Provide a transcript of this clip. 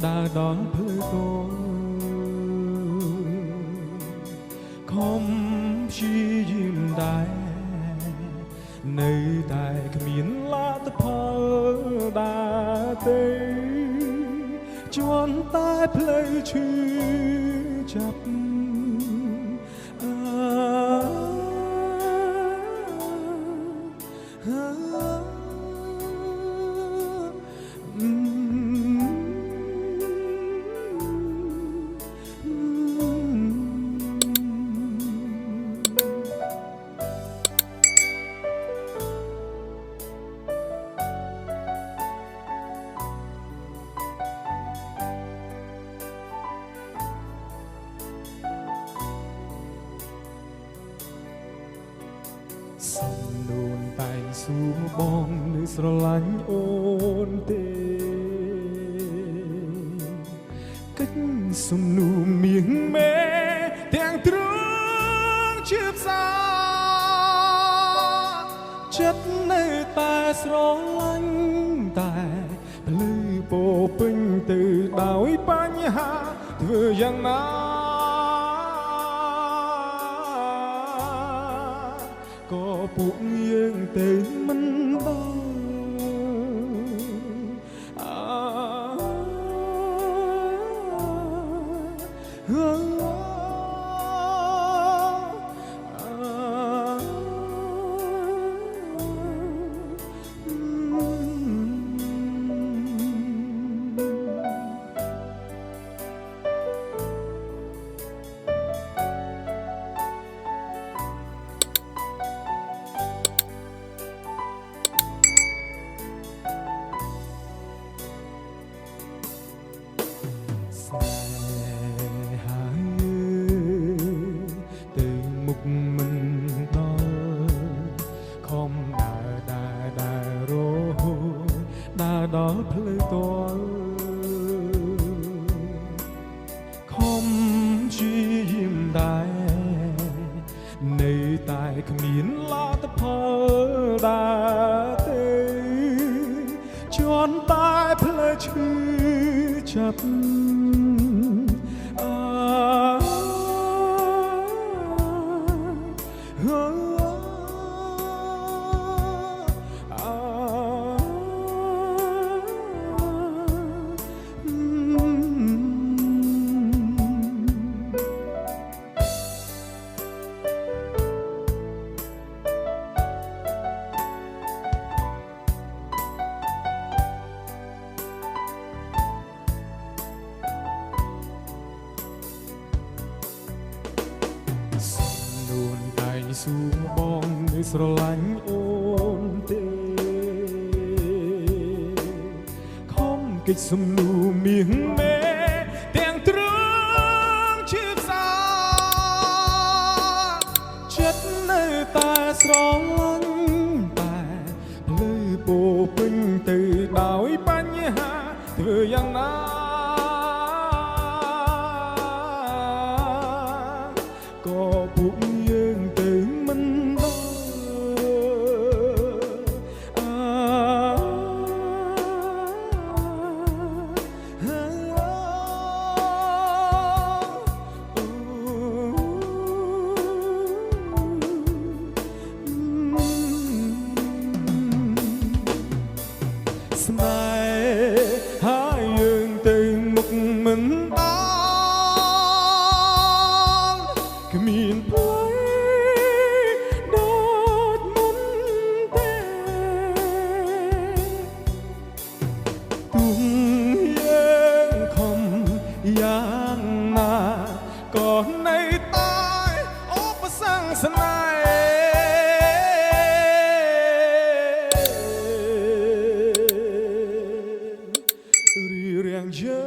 ដើរដល់ភ្លឺតូចខំព្យាយាមដែរនៅតែគ្មានលទ្ធផលដែរទេជន់តែផ្លូវឈឺចាប់សំនួនតែងសួរបងនៅស្រឡាញ់អូនទេកិច្ចសំនួរមៀងមេទាំងទ្រង់ជឿផ្សាចិត្តនៅតែស្រឡាញ់តែភ្លឺពោពេញទៅដោយបញ្ហាធ្វើយ៉ាងណាក៏ពួកយើងទៅមិនបានស្នេហាទៅមុខមិនដល់ខំដើររហូតដើរដល់ផ្លូវតលខំព្យាយាមដែរនៅតែគ្មានលទ្ធផលដែរទេជន់តែផ្លូវឈឺចាប់នួនតែងសួរបងនៅស្រឡាញ់អូនទេខំកិច្ចសំនួរមៀងមេទាំងទ្រង់ជឿផ្សាចិត្តនៅតែស្រឡាញ់តែភ្លឺពោពេញទៅដោយបញ្ហាធ្វើយ៉ាងណាក៏ពួកយើងទៅមិនស្នេហាយើងទៅមុខមិនដល់គ្មានផ្លូវដូចមុនទេទុំយើងខំយ៉ាងណាក៏នៅតែឧបសង្ឃស្នេហ៍រៀងយើង